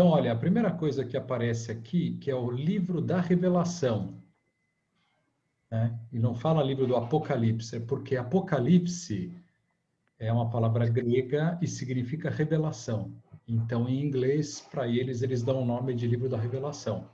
Então, olha, a primeira coisa que aparece aqui, que é o livro da Revelação, né? E não fala livro do Apocalipse, porque Apocalipse é uma palavra grega e significa revelação. Então, em inglês, para eles, eles dão o nome de livro da Revelação.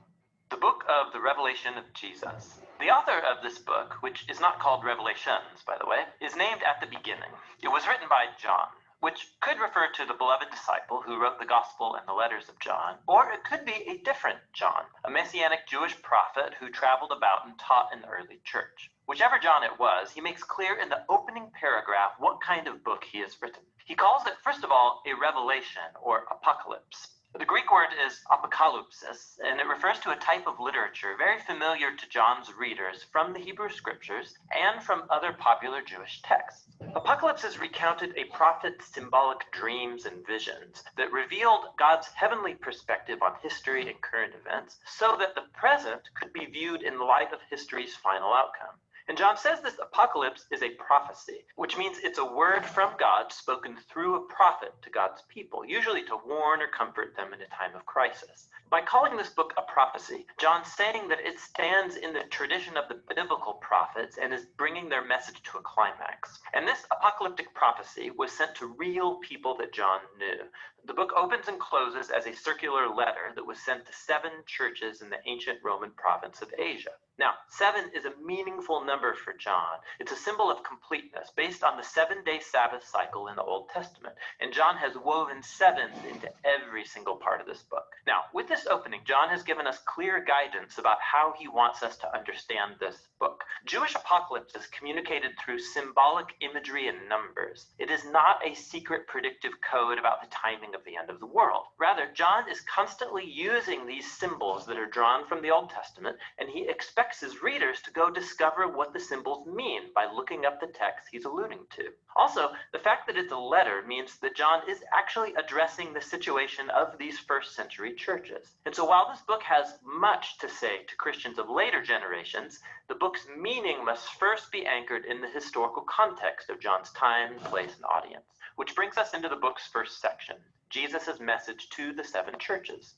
The book of the Revelation of Jesus. The author of this book, which is not called Revelations, by the way, is named at the beginning. It was written by John, which could refer to the beloved disciple who wrote the Gospel and the letters of John, or it could be a different John, a messianic Jewish prophet who traveled about and taught in the early church. Whichever John it was, he makes clear in the opening paragraph what kind of book he has written. He calls it, first of all, a revelation or apocalypse. The Greek word is apokalypsis, and it refers to a type of literature very familiar to John's readers from the Hebrew Scriptures and from other popular Jewish texts. Apocalypsis recounted a prophet's symbolic dreams and visions that revealed God's heavenly perspective on history and current events so that the present could be viewed in light of history's final outcome. And John says this apocalypse is a prophecy, which means it's a word from God spoken through a prophet to God's people, usually to warn or comfort them in a time of crisis. By calling this book a prophecy, John's saying that it stands in the tradition of the biblical prophets and is bringing their message to a climax. And this apocalyptic prophecy was sent to real people that John knew. The book opens and closes as a circular letter that was sent to 7 churches in the ancient Roman province of Asia. Now, 7 is a meaningful number for John. It's a symbol of completeness based on the 7-day Sabbath cycle in the Old Testament. And John has woven 7s into every single part of this book. Now, with this opening, John has given us clear guidance about how he wants us to understand this book. Jewish apocalypse is communicated through symbolic imagery and numbers. It is not a secret predictive code about the timing of the end of the world. Rather, John is constantly using these symbols that are drawn from the Old Testament, and he expects his readers to go discover what the symbols mean by looking up the text he's alluding to. Also, the fact that it's a letter means that John is actually addressing the situation of these first century churches. And so while this book has much to say to Christians of later generations, the book's meaning must first be anchored in the historical context of John's time, place, and audience. Which brings us into the book's first section, Jesus' message to the 7 churches.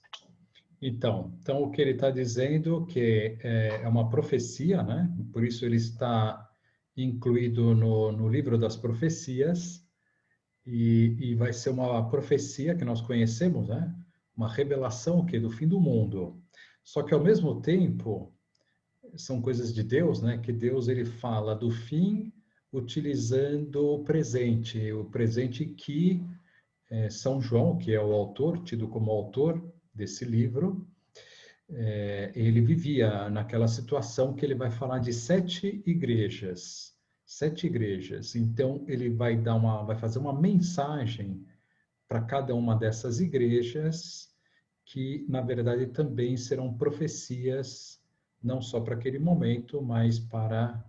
Então o que ele está dizendo que é uma profecia, né? Por isso ele está incluído no livro das profecias e vai ser uma profecia que nós conhecemos, né? Uma revelação que do fim do mundo. Só que ao mesmo tempo são coisas de Deus, né? Que Deus ele fala do fim utilizando o presente que São João, que é o autor, tido como autor desse livro, ele vivia naquela situação que ele vai falar de 7 igrejas. 7 igrejas. Então, ele vai fazer uma mensagem para cada uma dessas igrejas, que, na verdade, também serão profecias, não só para aquele momento, mas para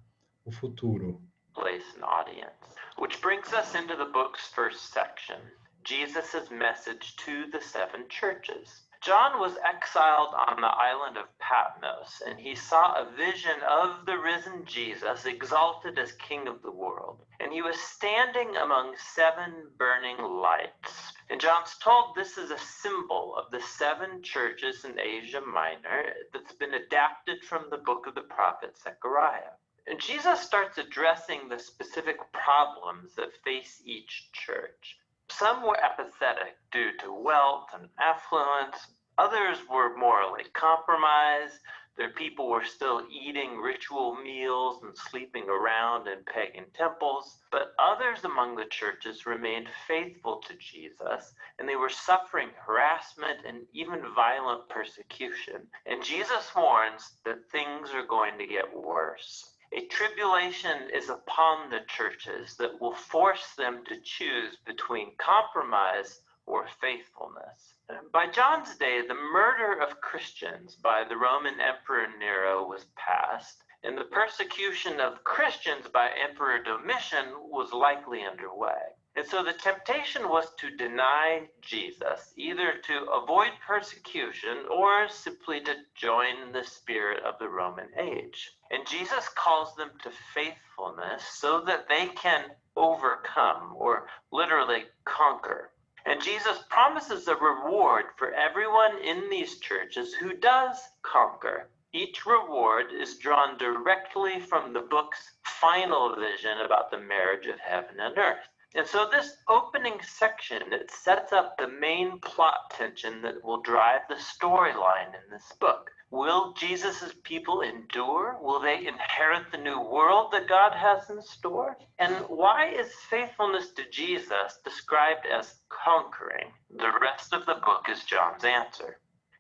o futuro. Place and audience. Which brings us into the book's first section, Jesus' message to the 7 churches. John was exiled on the island of Patmos, and he saw a vision of the risen Jesus exalted as King of the world. And he was standing among 7 burning lights. And John's told this is a symbol of the 7 churches in Asia Minor that's been adapted from the book of the prophet Zechariah. And Jesus starts addressing the specific problems that face each church. Some were apathetic due to wealth and affluence. Others were morally compromised. Their people were still eating ritual meals and sleeping around in pagan temples. But others among the churches remained faithful to Jesus, and they were suffering harassment and even violent persecution. And Jesus warns that things are going to get worse. A tribulation is upon the churches that will force them to choose between compromise or faithfulness. By John's day, the murder of Christians by the Roman Emperor Nero was past, and the persecution of Christians by Emperor Domitian was likely underway. And so the temptation was to deny Jesus, either to avoid persecution or simply to join the spirit of the Roman age. And Jesus calls them to faithfulness so that they can overcome, or literally conquer. And Jesus promises a reward for everyone in these churches who does conquer. Each reward is drawn directly from the book's final vision about the marriage of heaven and earth. And so this opening section, it sets up the main plot tension that will drive the storyline in this book. Will Jesus' people endure? Will they inherit the new world that God has in store? And why is faithfulness to Jesus described as conquering? The rest of the book is John's answer.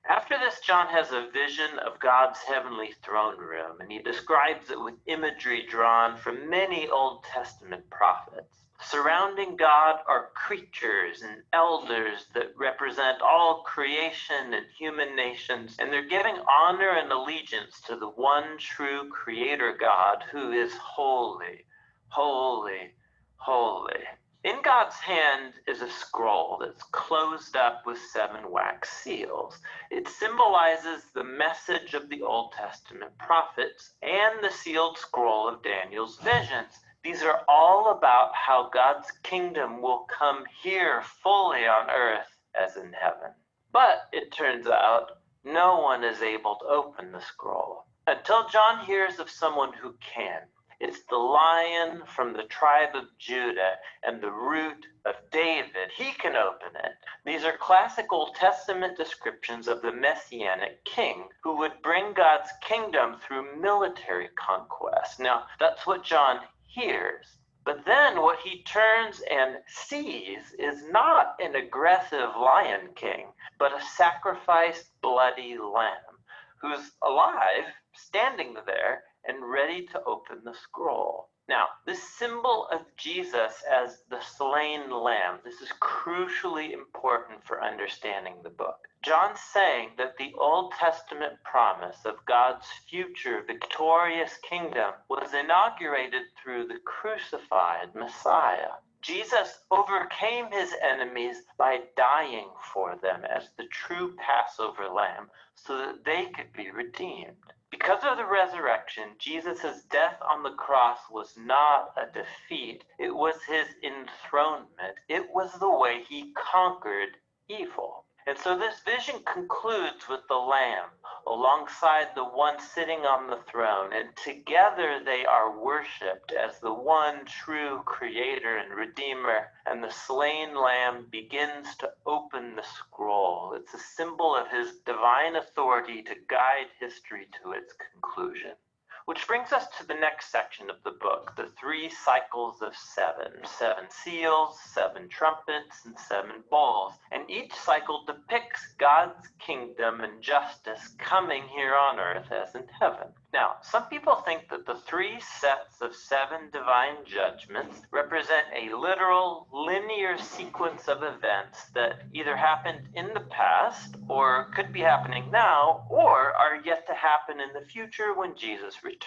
After this, John has a vision of God's heavenly throne room, and he describes it with imagery drawn from many Old Testament prophets. Surrounding God are creatures and elders that represent all creation and human nations, and they're giving honor and allegiance to the one true Creator God who is holy, holy, holy. In God's hand is a scroll that's closed up with 7 wax seals. It symbolizes the message of the Old Testament prophets and the sealed scroll of Daniel's visions. These are all about how God's kingdom will come here fully on earth as in heaven. But it turns out no one is able to open the scroll until John hears of someone who can. It's the Lion from the tribe of Judah and the root of David. He can open it. These are classic Old Testament descriptions of the Messianic king who would bring God's kingdom through military conquest. Now, that's what John hears. But then what he turns and sees is not an aggressive lion king, but a sacrificed bloody lamb who's alive, standing there, and ready to open the scroll. Now, this symbol of Jesus as the slain lamb, this is crucially important for understanding the book. John's saying that the Old Testament promise of God's future victorious kingdom was inaugurated through the crucified Messiah. Jesus overcame his enemies by dying for them as the true Passover lamb so that they could be redeemed. Because of the resurrection, Jesus' death on the cross was not a defeat. It was his enthronement. It was the way he conquered evil. And so this vision concludes with the Lamb alongside the one sitting on the throne, and together they are worshipped as the one true Creator and Redeemer, and the slain Lamb begins to open the scroll. It's a symbol of his divine authority to guide history to its conclusion. Which brings us to the next section of the book, the 3 cycles of 7. 7 seals, 7 trumpets, and 7 bowls. And each cycle depicts God's kingdom and justice coming here on earth as in heaven. Now, some people think that the 3 sets of 7 divine judgments represent a literal, linear sequence of events that either happened in the past, or could be happening now, or are yet to happen in the future when Jesus returns.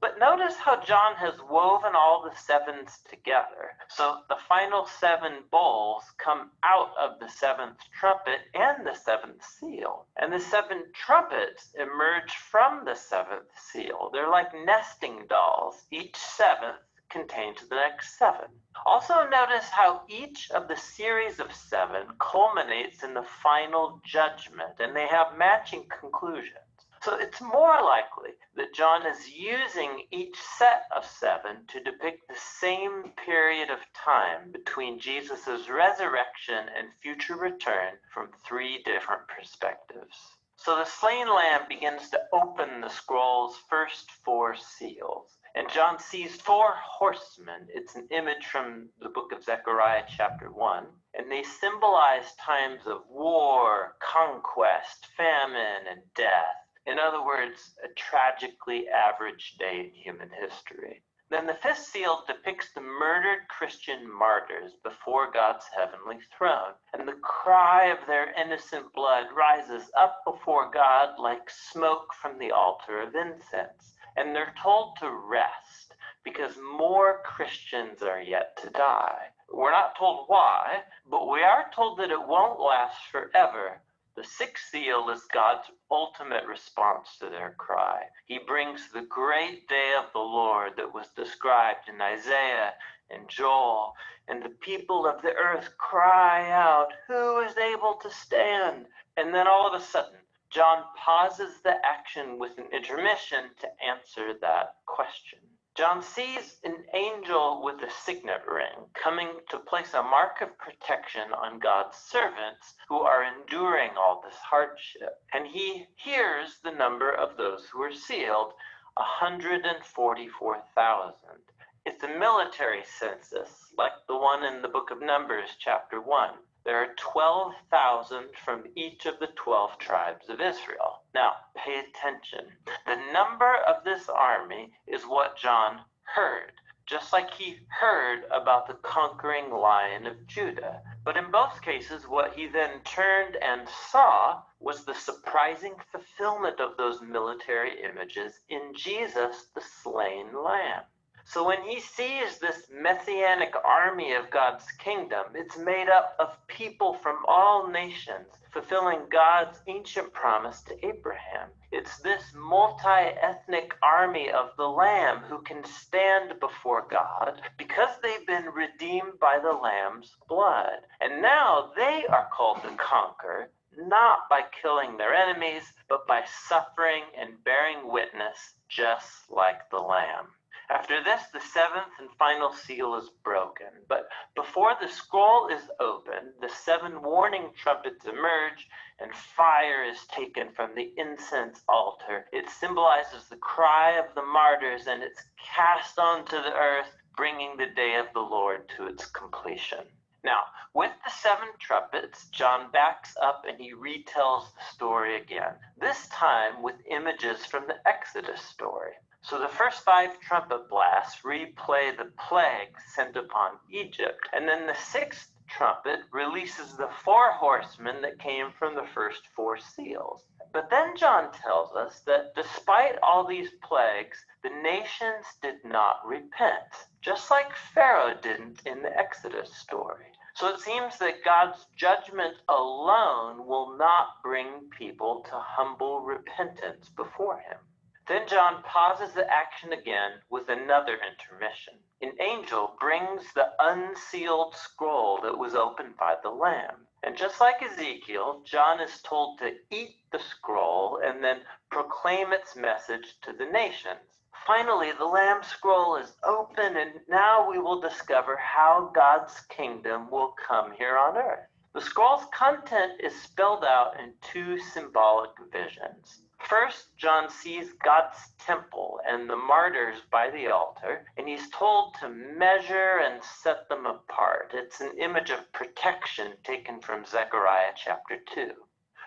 But notice how John has woven all the 7s together. So the final 7 bowls come out of the 7th trumpet and the 7th seal. And the 7 trumpets emerge from the 7th seal. They're like nesting dolls. Each 7th contains the next 7. Also notice how each of the series of 7 culminates in the final judgment, and they have matching conclusions. So it's more likely that John is using each set of 7 to depict the same period of time between Jesus' resurrection and future return from 3 different perspectives. So the slain lamb begins to open the scroll's first 4 seals. And John sees 4 horsemen. It's an image from the book of Zechariah chapter 1. And they symbolize times of war, conquest, famine, and death. In other words, a tragically average day in human history. Then the 5th seal depicts the murdered Christian martyrs before God's heavenly throne, and the cry of their innocent blood rises up before God like smoke from the altar of incense. And they're told to rest because more Christians are yet to die. We're not told why, but we are told that it won't last forever. The 6th seal is God's ultimate response to their cry. He brings the great day of the Lord that was described in Isaiah and Joel, and the people of the earth cry out, "Who is able to stand?" And then all of a sudden, John pauses the action with an intermission to answer that question. John sees an angel with a signet ring coming to place a mark of protection on God's servants who are enduring all this hardship. And he hears the number of those who are sealed, 144,000. It's a military census, like the one in the book of Numbers, chapter 1. There are 12,000 from each of the 12 tribes of Israel. Now, pay attention. The number of this army is what John heard, just like he heard about the conquering Lion of Judah. But in both cases, what he then turned and saw was the surprising fulfillment of those military images in Jesus, the slain Lamb. So when he sees this messianic army of God's kingdom, it's made up of people from all nations, fulfilling God's ancient promise to Abraham. It's this multi-ethnic army of the Lamb who can stand before God because they've been redeemed by the Lamb's blood. And now they are called to conquer, not by killing their enemies, but by suffering and bearing witness just like the Lamb. After this, the seventh and final seal is broken. But before the scroll is opened, the 7 warning trumpets emerge and fire is taken from the incense altar. It symbolizes the cry of the martyrs and it's cast onto the earth, bringing the day of the Lord to its completion. Now, with the 7 trumpets, John backs up and he retells the story again, this time with images from the Exodus story. So the first 5 trumpet blasts replay the plague sent upon Egypt, and then the 6th trumpet releases the 4 horsemen that came from the first 4 seals. But then John tells us that despite all these plagues, the nations did not repent, just like Pharaoh didn't in the Exodus story. So it seems that God's judgment alone will not bring people to humble repentance before him. Then John pauses the action again with another intermission. An angel brings the unsealed scroll that was opened by the Lamb. And just like Ezekiel, John is told to eat the scroll and then proclaim its message to the nations. Finally, the Lamb's scroll is open, and now we will discover how God's kingdom will come here on earth. The scroll's content is spelled out in 2 symbolic visions. First, John sees God's temple and the martyrs by the altar, and he's told to measure and set them apart. It's an image of protection taken from Zechariah chapter 2.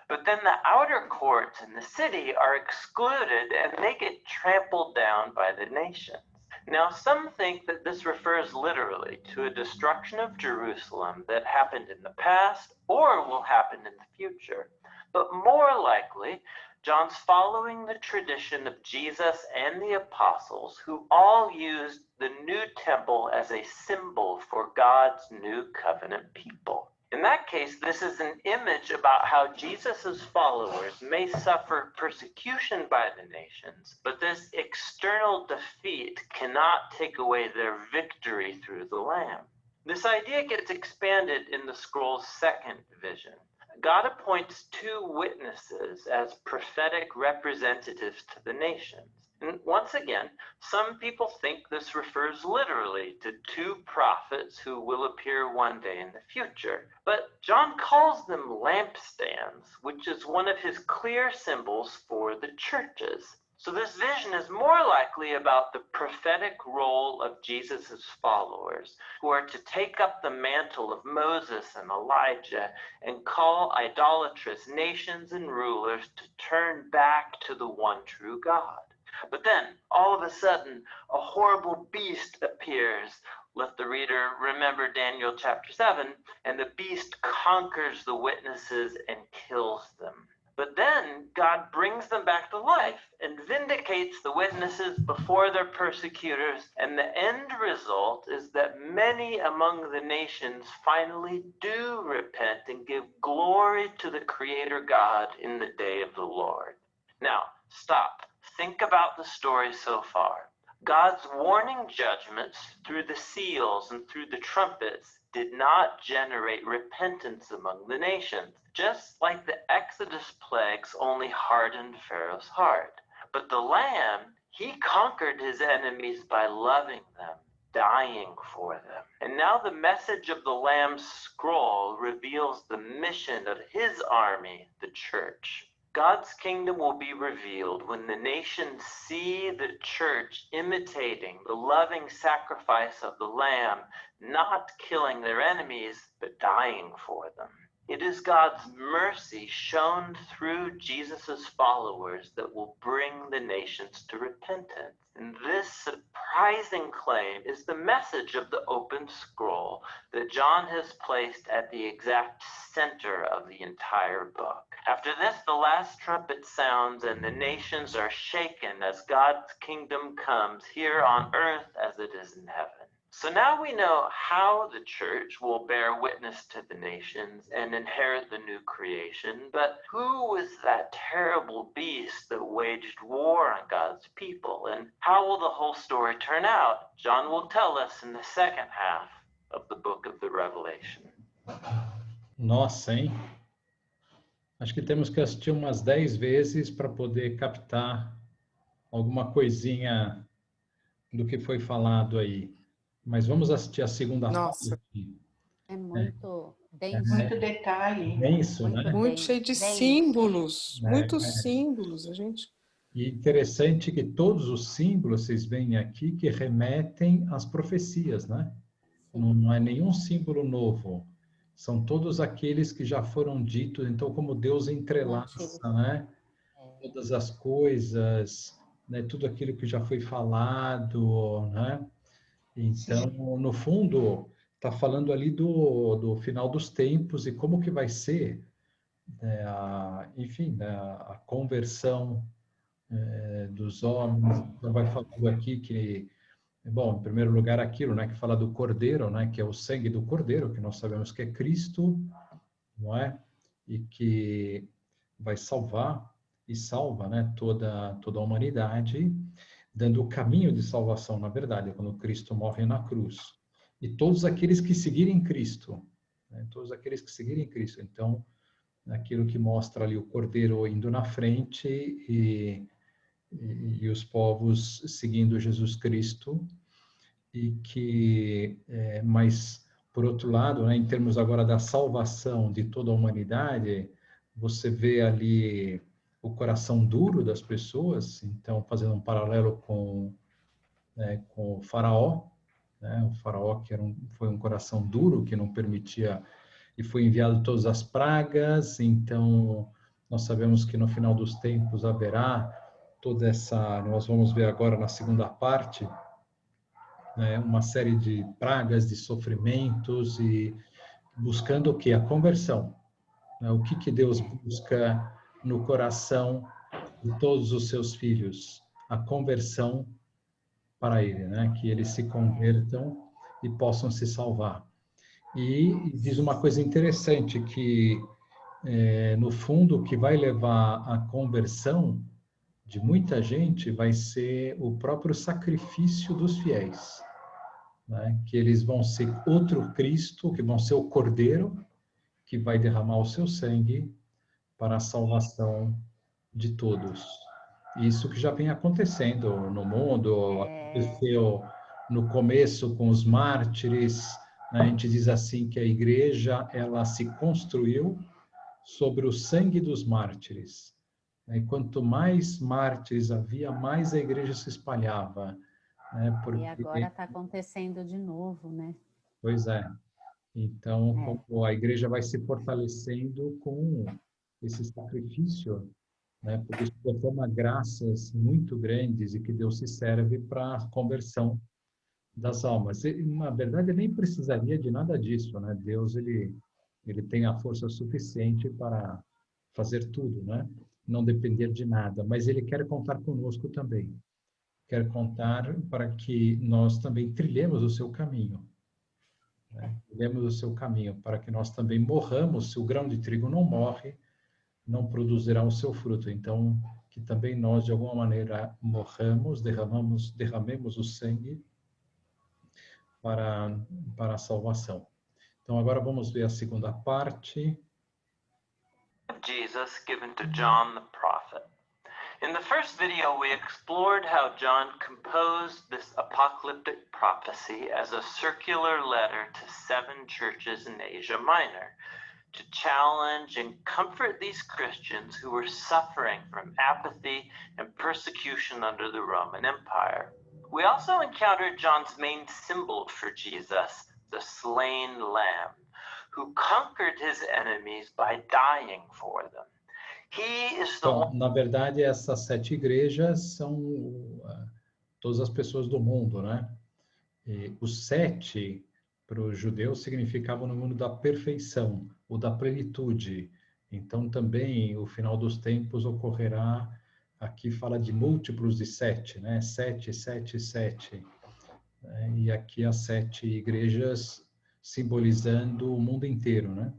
But then the outer courts in the city are excluded and they get trampled down by the nations. Now, some think that this refers literally to a destruction of Jerusalem that happened in the past or will happen in the future. But more likely, John's following the tradition of Jesus and the apostles, who all used the new temple as a symbol for God's new covenant people. In that case, this is an image about how Jesus' followers may suffer persecution by the nations, but this external defeat cannot take away their victory through the Lamb. This idea gets expanded in the scroll's second vision. God appoints 2 witnesses as prophetic representatives to the nations. And once again, some people think this refers literally to 2 prophets who will appear one day in the future. But John calls them lampstands, which is one of his clear symbols for the churches. So this vision is more likely about the prophetic role of Jesus' followers, who are to take up the mantle of Moses and Elijah and call idolatrous nations and rulers to turn back to the one true God. But then, all of a sudden, a horrible beast appears. Let the reader remember Daniel chapter 7, and the beast conquers the witnesses and kills them. But then God brings them back to life and vindicates the witnesses before their persecutors, and the end result is that many among the nations finally do repent and give glory to the Creator God in the day of the Lord. Now, stop. Think about the story so far. God's warning judgments through the seals and through the trumpets did not generate repentance among the nations, just like the Exodus plagues only hardened Pharaoh's heart. But the Lamb, he conquered his enemies by loving them, dying for them. And now the message of the Lamb's scroll reveals the mission of his army, the church. God's kingdom will be revealed when the nations see the church imitating the loving sacrifice of the Lamb, not killing their enemies, but dying for them. It is God's mercy shown through Jesus' followers that will bring the nations to repentance. And this surprising claim is the message of the open scroll that John has placed at the exact center of the entire book. After this, the last trumpet sounds and the nations are shaken as God's kingdom comes here on earth as it is in heaven. So now we know how the church will bear witness to the nations and inherit the new creation, but who was that terrible beast that waged war on God's people, and how will the whole story turn out? John will tell us in the second half of the book of the Revelation. Nossa, hein? Acho que temos que assistir umas 10 vezes para poder captar alguma coisinha do que foi falado aí. Mas vamos assistir a segunda parte. É muito denso. Muito detalhe. Denso, né? Muito cheio de denso. símbolos, muitos símbolos, a gente. E interessante que todos os símbolos, vocês veem aqui, que remetem às profecias, né? Não é nenhum símbolo novo. São todos aqueles que já foram ditos. Então, como Deus entrelaça, né? Todas as coisas, né? Tudo aquilo que já foi falado, né? Então, no fundo, está falando ali do final dos tempos e como que vai ser, né, a conversão dos homens. Então, vai falando aqui que, bom, em primeiro lugar, aquilo, né, que fala do Cordeiro, né, que é o sangue do Cordeiro, que nós sabemos que é Cristo, não é? E que vai salvar e salva, né, toda a humanidade, dando o caminho de salvação, na verdade, quando Cristo morre na cruz. E todos aqueles que seguirem Cristo, né? Todos aqueles que seguirem Cristo. Então, aquilo que mostra ali o Cordeiro indo na frente e os povos seguindo Jesus Cristo. E que, mas, por outro lado, né, em termos agora da salvação de toda a humanidade, você vê ali o coração duro das pessoas, então fazendo um paralelo com o faraó, né? O faraó que foi um coração duro, que não permitia, e foi enviado todas as pragas. Então nós sabemos que no final dos tempos haverá toda essa, nós vamos ver agora na segunda parte, né, uma série de pragas, de sofrimentos, e buscando o quê? A conversão, né? O que Deus busca no coração de todos os seus filhos? A conversão para Ele, né? Que eles se convertam e possam se salvar. E diz uma coisa interessante, que no fundo o que vai levar à conversão de muita gente vai ser o próprio sacrifício dos fiéis, né? Que eles vão ser outro Cristo, que vão ser o Cordeiro, que vai derramar o seu sangue para a salvação de todos. Isso que já vem acontecendo no mundo, aconteceu no começo com os mártires, né? A gente diz assim que a igreja, ela se construiu sobre o sangue dos mártires. E quanto mais mártires havia, mais a igreja se espalhava. Né? Porque... E agora está acontecendo de novo, né? Pois é. Então, como a igreja vai se fortalecendo com esse sacrifício, né? Porque isso derrama graças muito grandes e que Deus se serve para a conversão das almas. E, na verdade, ele nem precisaria de nada disso, né? Deus, ele tem a força suficiente para fazer tudo, né? Não depender de nada, mas ele quer contar conosco também. Quer contar para que nós também trilhemos o seu caminho. Trilhemos o seu caminho, para que nós também morramos. Se o grão de trigo não morre, não produzirá o seu fruto. Então, que também nós, de alguma maneira, morramos, derramemos o sangue para a salvação. Então, agora vamos ver a segunda parte. Jesus given to John the prophet. In the first video, we explored how John composed this apocalyptic prophecy as a circular letter to 7 churches in Asia Minor to challenge and comfort these Christians who were suffering from apathy and persecution under the Roman Empire. We also encountered John's main symbol for Jesus, the slain lamb, who conquered his enemies by dying for them. He is the Então, na verdade, essas 7 igrejas são todas as pessoas do mundo, né? E os 7, para os judeus, significavam no mundo da perfeição, ou da plenitude. Então, também, o final dos tempos ocorrerá, aqui fala de múltiplos de 7, né? 7, 7, 7. E aqui as 7 igrejas simbolizando o mundo inteiro, né?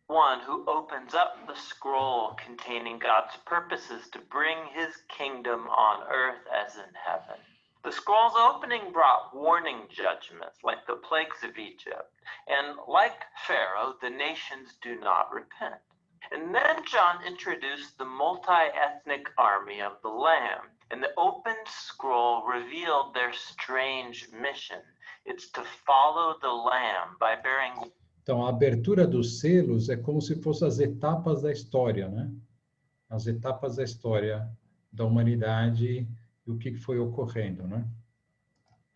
one who opens up the scroll containing God's purposes to bring his kingdom on earth as in heaven. The scroll's opening brought warning judgments like the plagues of Egypt, and like Pharaoh, the nations do not repent. And then John introduced the multi-ethnic army of the Lamb, and the opened scroll revealed their strange mission. It's to follow the Lamb by bearing. Então, a abertura dos selos é como se fossem as etapas da história, né? As etapas da história da humanidade e o que foi ocorrendo, né?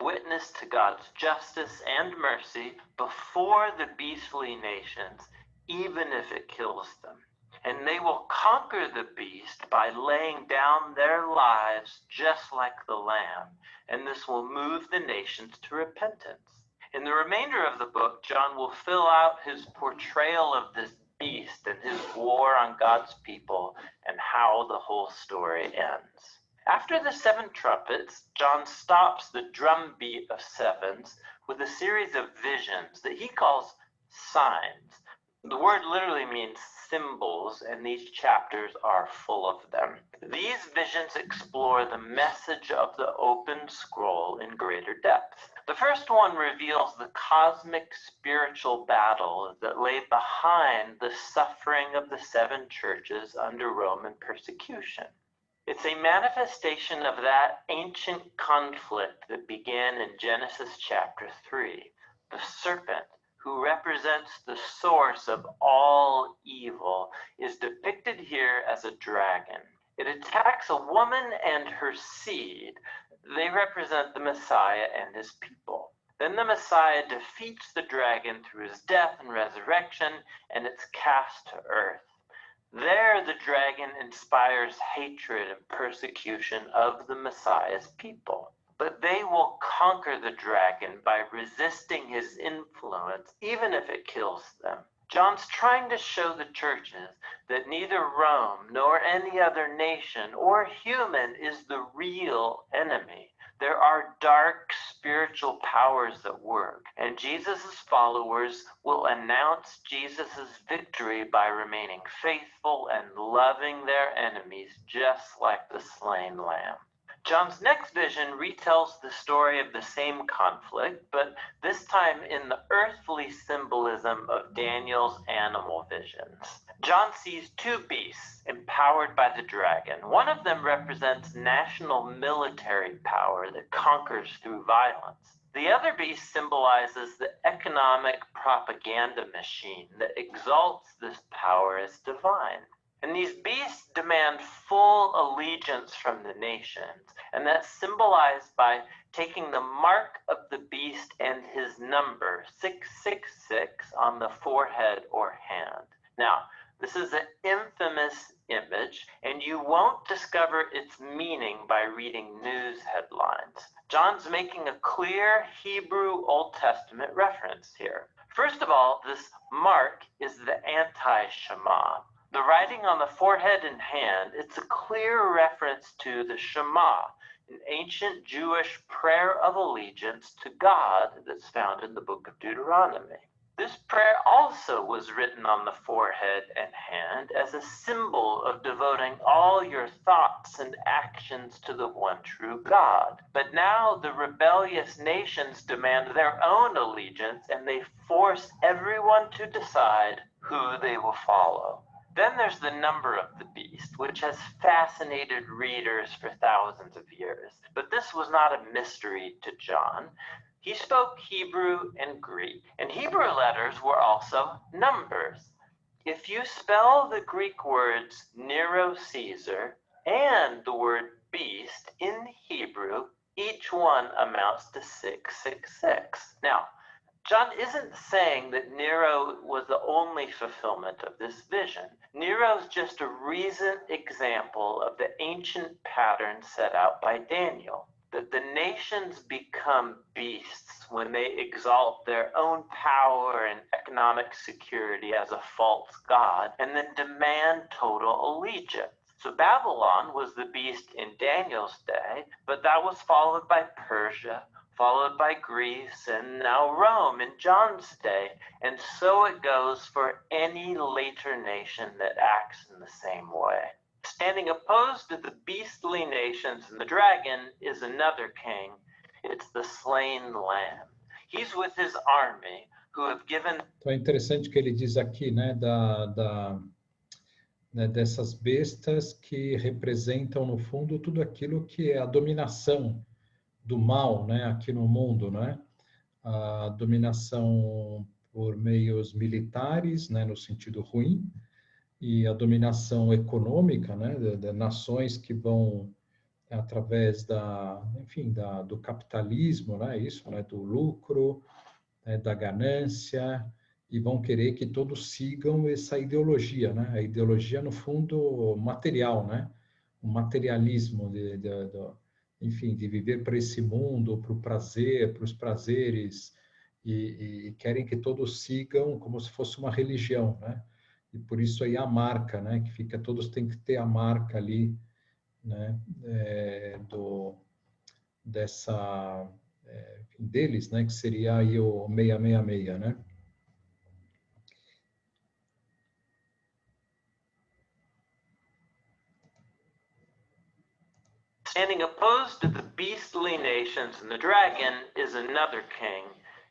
Witness to God's justice and mercy before the beastly nations, even if it kills them. And they will conquer the beast by laying down their lives just like the Lamb, and this will move the nations to repentance. In the remainder of the book, John will fill out his portrayal of this beast and his war on God's people and how the whole story ends. After the 7 trumpets, John stops the drumbeat of 7s with a series of visions that he calls signs. The word literally means symbols, and these chapters are full of them. These visions explore the message of the open scroll in greater depth. The first one reveals the cosmic spiritual battle that lay behind the suffering of the 7 churches under Roman persecution. It's a manifestation of that ancient conflict that began in Genesis chapter 3. The serpent, who represents the source of all evil, is depicted here as a dragon. It attacks a woman and her seed. They represent the Messiah and his people. Then the Messiah defeats the dragon through his death and resurrection, and it's cast to earth. There, the dragon inspires hatred and persecution of the Messiah's people. But they will conquer the dragon by resisting his influence, even if it kills them. John's trying to show the churches that neither Rome nor any other nation or human is the real enemy. There are dark spiritual powers at work, and Jesus' followers will announce Jesus' victory by remaining faithful and loving their enemies just like the slain lamb. John's next vision retells the story of the same conflict, but this time in the earthly symbolism of Daniel's animal visions. John sees 2 beasts empowered by the dragon. One of them represents national military power that conquers through violence. The other beast symbolizes the economic propaganda machine that exalts this power as divine. And these beasts demand full allegiance from the nations, and that's symbolized by taking the mark of the beast and his number, 666, on the forehead or hand. Now, this is an infamous image, and you won't discover its meaning by reading news headlines. John's making a clear Hebrew Old Testament reference here. First of all, this mark is the anti-Shema. The writing on the forehead and hand, it's a clear reference to the Shema, an ancient Jewish prayer of allegiance to God that's found in the book of Deuteronomy. This prayer also was written on the forehead and hand as a symbol of devoting all your thoughts and actions to the one true God. But now the rebellious nations demand their own allegiance, and they force everyone to decide who they will follow. Then there's the number of the beast, which has fascinated readers for thousands of years. But this was not a mystery to John. He spoke Hebrew and Greek, and Hebrew letters were also numbers. If you spell the Greek words Nero Caesar and the word beast in Hebrew, each one amounts to 666. Now, John isn't saying that Nero was the only fulfillment of this vision. Nero's just a recent example of the ancient pattern set out by Daniel, that the nations become beasts when they exalt their own power and economic security as a false god, and then demand total allegiance. So Babylon was the beast in Daniel's day, but that was followed by Persia, followed by Greece, and now Rome in John's day. And so it goes for any later nation that acts in the same way. Standing opposed to the beastly nations and the dragon is another king. It's the slain lamb. He's with his army who have given... Então é interessante que ele diz aqui, né, né, dessas bestas que representam, no fundo, tudo aquilo que é a dominação do mal, né, aqui no mundo, né? A dominação por meios militares, né, no sentido ruim, e a dominação econômica, né, de nações que vão através do capitalismo, né, isso, né, do lucro, né, da ganância, e vão querer que todos sigam essa ideologia, né, a ideologia no fundo material, né, o materialismo de viver para esse mundo, para o prazer, para os prazeres, e querem que todos sigam como se fosse uma religião, né? E por isso aí a marca, né? Que fica, todos têm que ter a marca ali, né? Deles, né? Que seria aí o 666, né? Standing opposed to the beastly nations and the dragon is another king.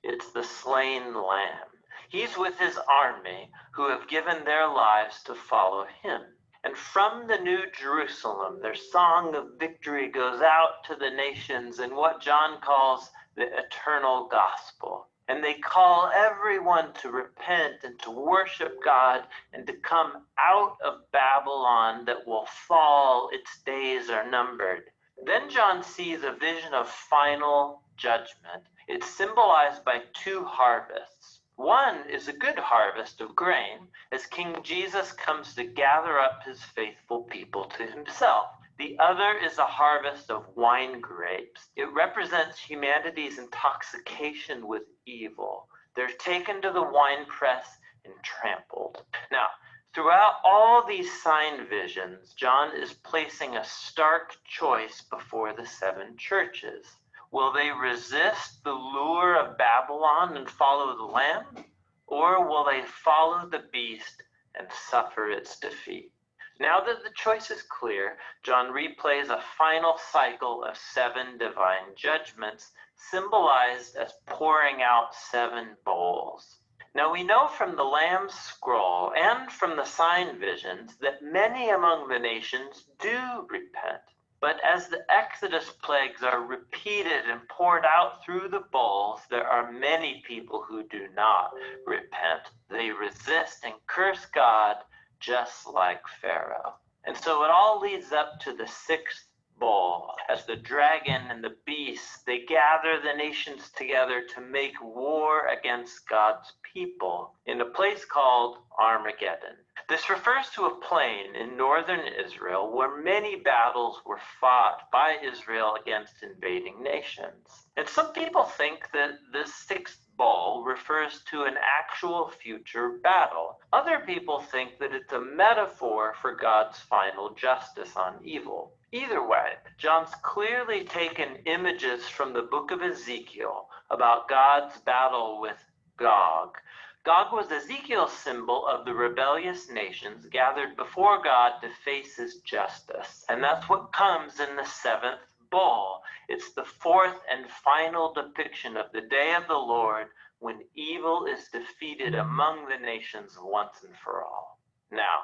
It's the slain lamb. He's with his army who have given their lives to follow him. And from the New Jerusalem, their song of victory goes out to the nations in what John calls the eternal gospel. And they call everyone to repent and to worship God and to come out of Babylon that will fall, its days are numbered. Then John sees a vision of final judgment. It's symbolized by two harvests. One is a good harvest of grain, as King Jesus comes to gather up his faithful people to himself. The other is a harvest of wine grapes. It represents humanity's intoxication with evil. They're taken to the winepress and trampled. Now, throughout all these sign visions, John is placing a stark choice before the seven churches. Will they resist the lure of Babylon and follow the Lamb? Or will they follow the beast and suffer its defeat? Now that the choice is clear, John replays a final cycle of 7 divine judgments, symbolized as pouring out 7 bowls. Now we know from the Lamb's scroll and from the sign visions that many among the nations do repent. But as the Exodus plagues are repeated and poured out through the bowls, there are many people who do not repent. They resist and curse God, just like Pharaoh. And so it all leads up to the 6th bowl, as the dragon and the beast, they gather the nations together to make war against God's people in a place called Armageddon. This refers to a plain in northern Israel where many battles were fought by Israel against invading nations. And some people think that this 6th bowl refers to an actual future battle. Other people think that it's a metaphor for God's final justice on evil. Either way, John's clearly taken images from the book of Ezekiel about God's battle with Gog Gog was Ezekiel's symbol of the rebellious nations gathered before God to face his justice. And that's what comes in the seventh bowl. It's the fourth and final depiction of the day of the Lord when evil is defeated among the nations once and for all. Now,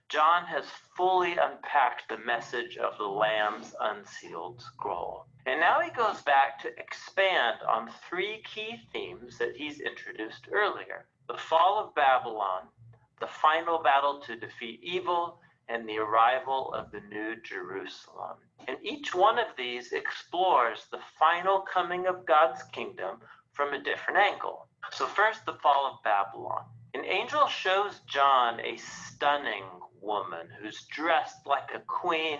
John has fully unpacked the message of the Lamb's unsealed scroll. And now he goes back to expand on three key themes that he's introduced earlier: the fall of Babylon, the final battle to defeat evil, and the arrival of the New Jerusalem. And each one of these explores the final coming of God's kingdom from a different angle. So first, the fall of Babylon. An angel shows John a stunning woman who's dressed like a queen,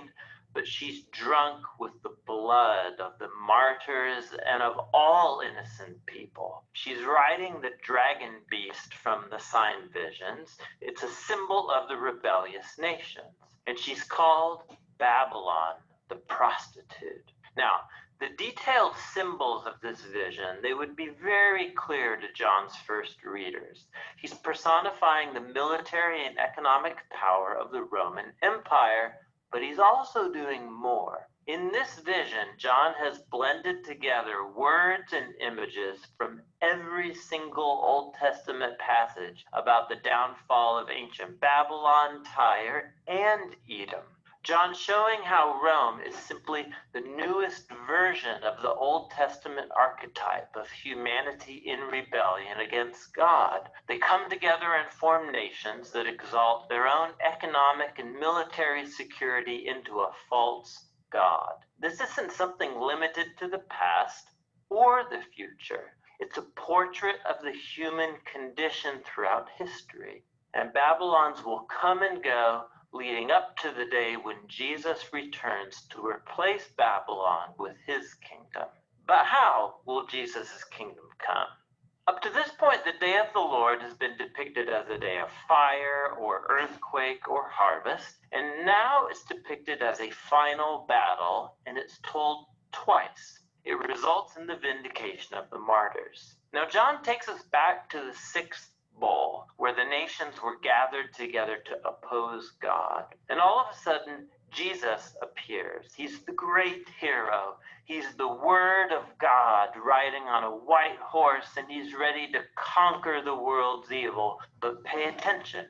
but she's drunk with the blood of the martyrs and of all innocent people. She's riding the dragon beast from the sign visions. It's a symbol of the rebellious nations. And she's called Babylon, the prostitute. Now, the detailed symbols of this vision, they would be very clear to John's first readers. He's personifying the military and economic power of the Roman Empire, but he's also doing more. In this vision, John has blended together words and images from every single Old Testament passage about the downfall of ancient Babylon, Tyre, and Edom. John showing how Rome is simply the newest version of the Old Testament archetype of humanity in rebellion against God. They come together and form nations that exalt their own economic and military security into a false God. This isn't something limited to the past or the future. It's a portrait of the human condition throughout history. And Babylons will come and go, leading up to the day when Jesus returns to replace Babylon with his kingdom. But how will Jesus' kingdom come? Up to this point, the day of the Lord has been depicted as a day of fire or earthquake or harvest, and now it's depicted as a final battle, and it's told twice. It results in the vindication of the martyrs. Now, John takes us back to the sixth bowl, where the nations were gathered together to oppose God. And all of a sudden, Jesus appears. He's the great hero. He's the Word of God riding on a white horse, and he's ready to conquer the world's evil. But pay attention.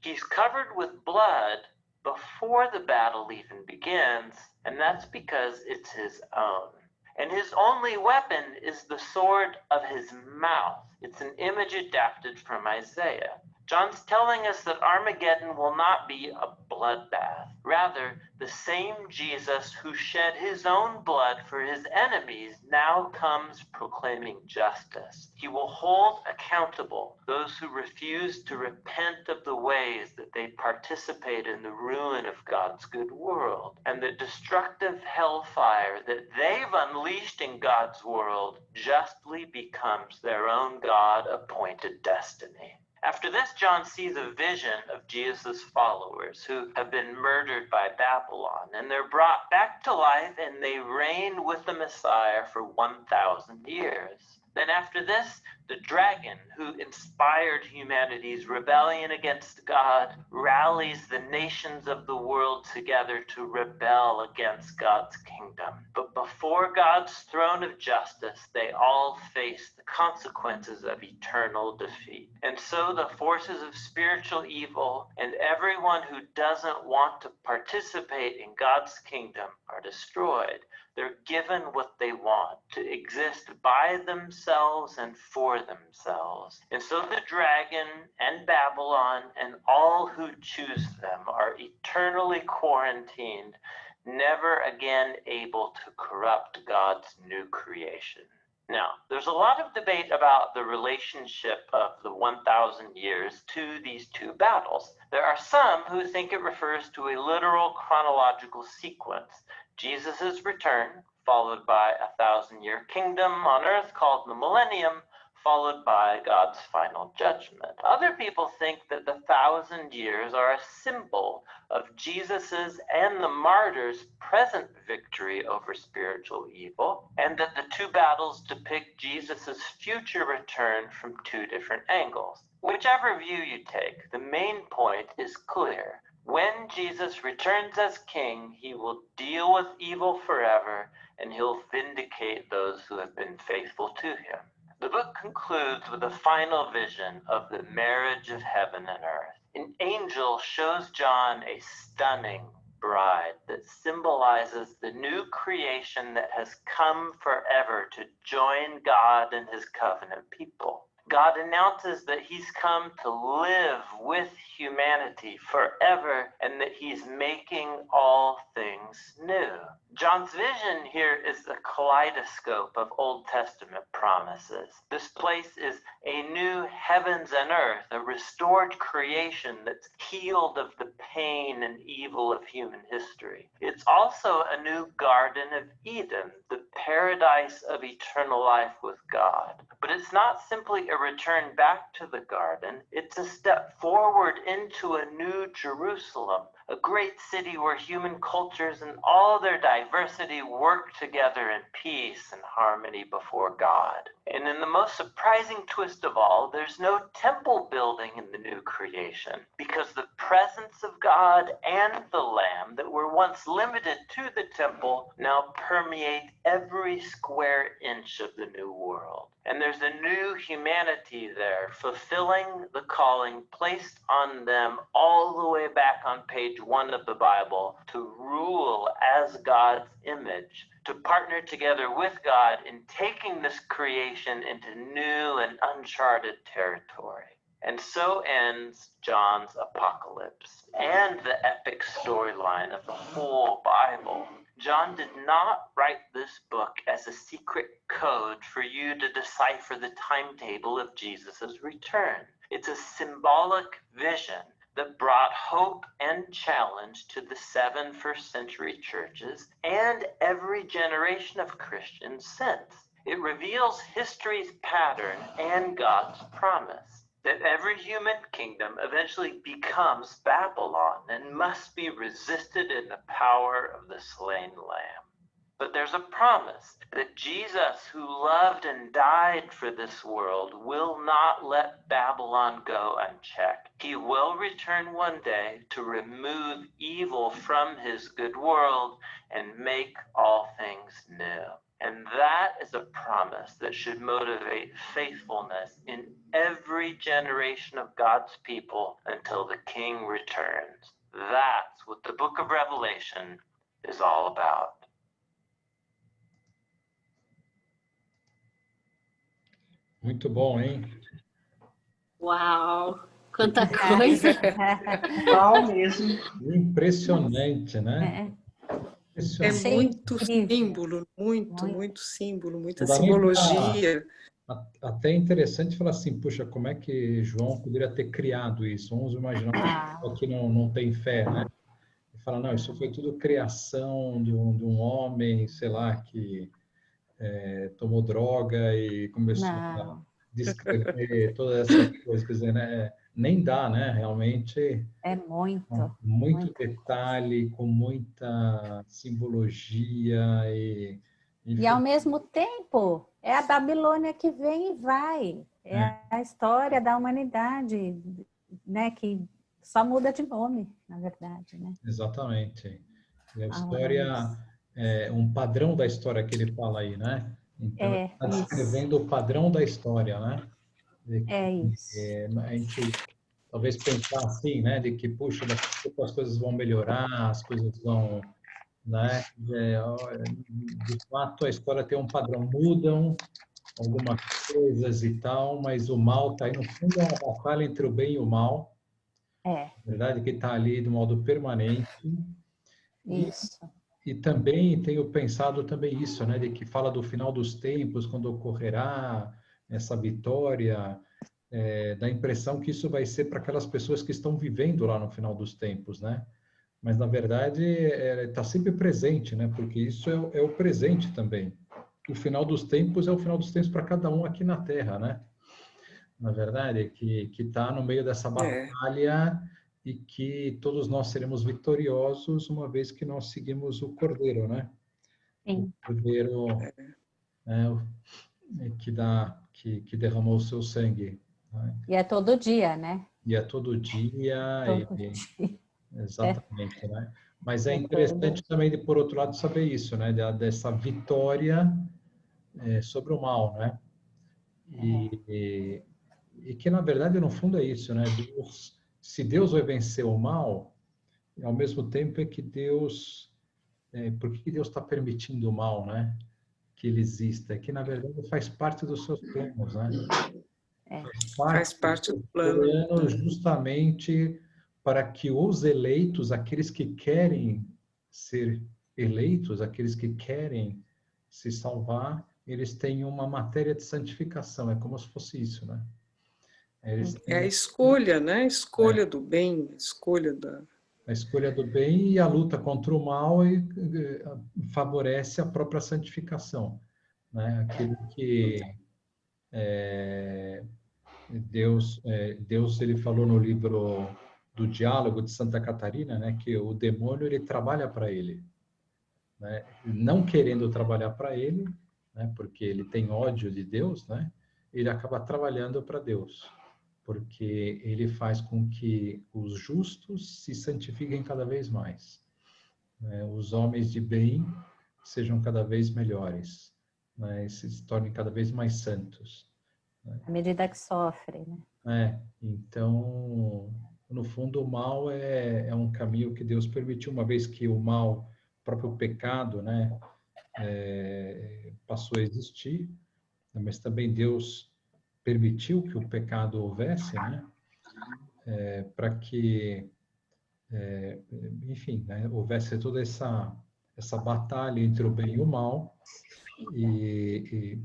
He's covered with blood before the battle even begins, and that's because it's his own. And his only weapon is the sword of his mouth. It's an image adapted from Isaiah. John's telling us that Armageddon will not be a bloodbath. Rather, the same Jesus who shed his own blood for his enemies now comes proclaiming justice. He will hold accountable those who refuse to repent of the ways that they participate in the ruin of God's good world. And the destructive hellfire that they've unleashed in God's world justly becomes their own God-appointed destiny. After this, John sees a vision of Jesus' followers who have been murdered by Babylon, and they're brought back to life, and they reign with the Messiah for 1,000 years. Then after this, the dragon who inspired humanity's rebellion against God rallies the nations of the world together to rebel against God's kingdom. But before God's throne of justice, they all face the consequences of eternal defeat. And so the forces of spiritual evil and everyone who doesn't want to participate in God's kingdom are destroyed. They're given what they want, to exist by themselves and for themselves. And so the dragon and Babylon and all who choose them are eternally quarantined, never again able to corrupt God's new creation. Now, there's a lot of debate about the relationship of the 1,000 years to these two battles. There are some who think it refers to a literal chronological sequence. Jesus' return, followed by a 1,000-year kingdom on earth called the millennium, followed by God's final judgment. Other people think that the 1,000 years are a symbol of Jesus's and the martyrs' present victory over spiritual evil, and that the two battles depict Jesus's future return from two different angles. Whichever view you take, the main point is clear. When Jesus returns as king, he will deal with evil forever, and he'll vindicate those who have been faithful to him. The book concludes with a final vision of the marriage of heaven and earth. An angel shows John a stunning bride that symbolizes the new creation that has come forever to join God and his covenant people. God announces that he's come to live with humanity forever and that he's making all things new. John's vision here is a kaleidoscope of Old Testament promises. This place is a new heavens and earth, a restored creation that's healed of the pain and evil of human history. It's also a new Garden of Eden, the paradise of eternal life with God. But it's not simply a return back to the garden, it's a step forward into a new Jerusalem, a great city where human cultures and all their diversity work together in peace and harmony before God. And in the most surprising twist of all, there's no temple building in the new creation, because the presence of God and the Lamb that were once limited to the temple now permeate every square inch of the new world. And there's a new humanity there, fulfilling the calling placed on them all the way back on page 1 of the Bible, to rule as God's image, to partner together with God in taking this creation into new and uncharted territory. And so ends John's apocalypse and the epic storyline of the whole Bible. John did not write this book as a secret code for you to decipher the timetable of Jesus' return. It's a symbolic vision that brought hope and challenge to the 7 first-century churches and every generation of Christians since. It reveals history's pattern and God's promise that every human kingdom eventually becomes Babylon and must be resisted in the power of the slain Lamb. But there's a promise that Jesus, who loved and died for this world, will not let Babylon go unchecked. He will return one day to remove evil from his good world and make all things new. And that is a promise that should motivate faithfulness in every generation of God's people until the King returns. That's what the book of Revelation is all about. Muito bom, hein? Uau! Quanta coisa! Uau mesmo. Impressionante, né? É Impressionante. muito incrível. símbolo, muito símbolo, muita Não dá nem pra- simbologia. Até interessante falar assim, puxa, como é que João poderia ter criado isso? Vamos imaginar Ah, uma pessoa que não tem fé, né? E fala, não, isso foi tudo criação de um homem, sei lá, que tomou droga e começou a não, descrever todas essas coisas, quer dizer, né? Nem dá, né? Realmente, é muito. muito detalhe, com muita simbologia e E ao mesmo tempo, é a Babilônia que vem e vai. É a história da humanidade, né? Que só muda de nome, na verdade, né? exatamente. E a Ah, história, um padrão da história que ele fala aí, né? Então, ele está isso. descrevendo o padrão da história, né? É isso. A gente talvez pensar assim, né? De que, puxa, daqui a pouco as coisas vão melhorar, as coisas vão, né? De fato, a história tem um padrão, mudam algumas coisas e tal, mas o mal está aí. No fundo, é uma batalha entre o bem e o mal, É, na verdade, que está ali de modo permanente. isso. E também tenho pensado também isso, né, de que fala do final dos tempos, quando ocorrerá essa vitória, dá a impressão que isso vai ser para aquelas pessoas que estão vivendo lá no final dos tempos, né? Mas na verdade está sempre presente, né? Porque isso é o presente também. O final dos tempos é o final dos tempos para cada um aqui na Terra, né? Na verdade, que está no meio dessa batalha e que todos nós seremos vitoriosos uma vez que nós seguimos o Cordeiro, né? Sim. O Cordeiro que derramou o seu sangue né? E é todo dia, né? E é todo dia. Todo dia. Exatamente, né? Mas é É interessante todo. também, por outro lado, saber isso, né? Dessa vitória sobre o mal, né? E que, na verdade, no fundo é isso, né? Se Deus vai vencer o mal, ao mesmo tempo é que Deus... por que Deus está permitindo o mal, né? Que ele exista? É que, na verdade, faz parte dos seus planos, né? Faz Faz parte dos parte do seus plano. planos justamente para que os eleitos, aqueles que querem ser eleitos, aqueles que querem se salvar, eles tenham uma matéria de santificação. É como se fosse isso, né? Eles É a têm escolha, né? A é, escolha do bem, a escolha da... a escolha do bem e a luta contra o mal e favorece a própria santificação, né? Aquilo que Deus ele falou no livro do Diálogo de Santa Catarina, né, que o demônio ele trabalha para ele, né, não querendo trabalhar para ele, né, porque ele tem ódio de Deus, né, ele acaba trabalhando para Deus, porque ele faz com que os justos se santifiquem cada vez mais, né, os homens de bem sejam cada vez melhores, né, e se tornem cada vez mais santos. À medida que sofre, né? Então, no fundo, o mal é um caminho que Deus permitiu, uma vez que o mal, o próprio pecado, né, passou a existir, mas também Deus permitiu que o pecado houvesse, né, para que, enfim, né, houvesse toda essa batalha entre o bem e o mal, e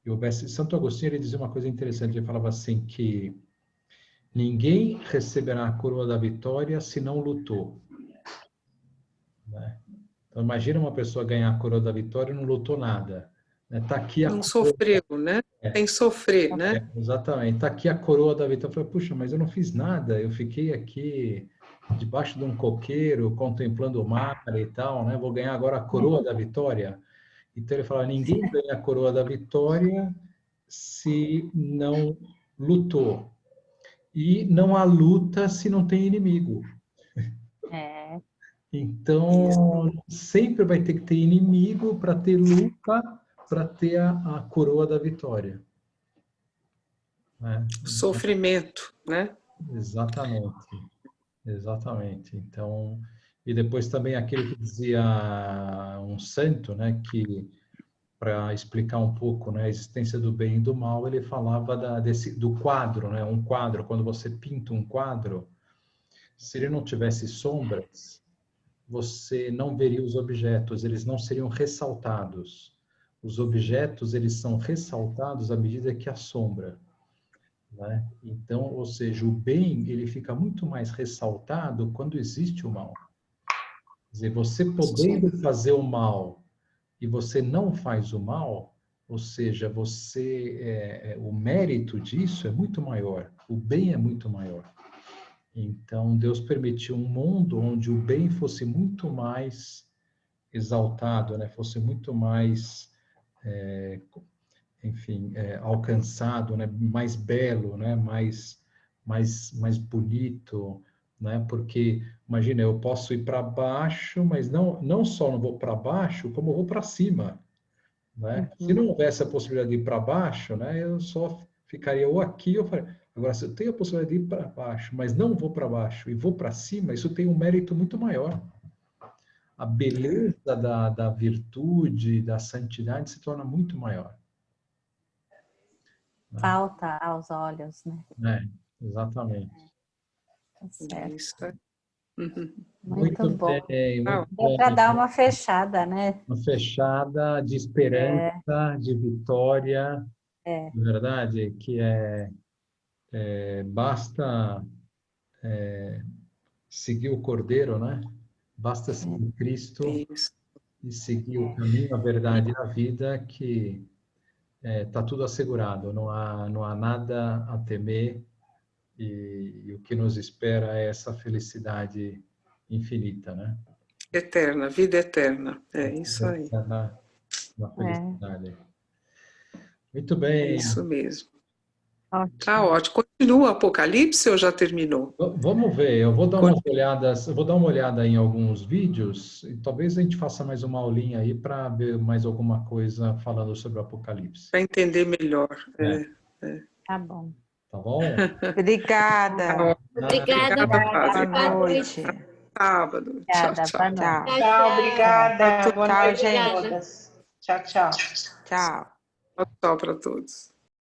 houvesse... Santo Agostinho, ele dizia uma coisa interessante, ele falava assim que ninguém receberá a coroa da vitória se não lutou, né? Então, imagina uma pessoa ganhar a coroa da vitória e não lutou nada, né? Tá aqui a Não coroa, sofreu, né? Sem sofrer, né? exatamente, tá aqui a coroa da vitória. Eu falei, puxa, mas eu não fiz nada, eu fiquei aqui debaixo de um coqueiro, contemplando o mar e tal, né? Vou ganhar agora a coroa da vitória. Então ele fala, ninguém ganha a coroa da vitória se não lutou. E não há luta se não tem inimigo. É, Isso. Então, sempre vai ter que ter inimigo para ter luta, para ter a coroa da vitória, né? Sofrimento, né? Exatamente, exatamente. Então, e depois também aquilo que dizia um santo, né, que para explicar um pouco, né, a existência do bem e do mal, ele falava do quadro, né, um quadro, quando você pinta um quadro, se ele não tivesse sombras, você não veria os objetos, eles não seriam ressaltados. Os objetos, eles são ressaltados à medida que a sombra, né? Então, ou seja, o bem, ele fica muito mais ressaltado quando existe o mal. Quer dizer, você podendo fazer o mal e você não faz o mal, ou seja, o mérito disso é muito maior, o bem é muito maior. Então, Deus permitiu um mundo onde o bem fosse muito mais exaltado, né? Fosse muito mais, enfim, alcançado, né? Mais belo, né? Mais bonito, né? Porque, imagina, eu posso ir para baixo, mas não só não vou para baixo, como eu vou para cima, né? Se não houvesse a possibilidade de ir para baixo, né? Eu só ficaria ou aqui, ou faria. Agora, se eu tenho a possibilidade de ir para baixo, mas não vou para baixo e vou para cima, isso tem um mérito muito maior. A beleza da virtude, da santidade se torna muito maior, né? salta aos olhos, né? Exatamente. Tá certo. Isso. Uhum. Muito bom. Muito Deu para bem. dar uma fechada, né? Uma fechada de esperança, de vitória, É, na verdade, que basta seguir o Cordeiro, né? Basta seguir Cristo Isso. e seguir o caminho, a verdade e a vida, que está tudo assegurado, não há nada a temer, e o que nos espera é essa felicidade infinita, né? Eterna, vida eterna. É isso aí. Na é. felicidade. Muito É bem, isso mesmo. Ótimo. Tá ótimo. Continua o Apocalipse ou já terminou? Vamos ver, eu vou dar uma olhada em alguns vídeos e talvez a gente faça mais uma aulinha aí para ver mais alguma coisa falando sobre o Apocalipse. Para entender melhor. Tá bom. Tá bom? Obrigada. Obrigada por participar Boa do noite. Sábado. Obrigada, Tchau, boa tchau. noite. Tchau. Tchau, Obrigada. Boa Tchau, noite a gente. todas. Tchau, tchau. Tchau. Tchau para todos.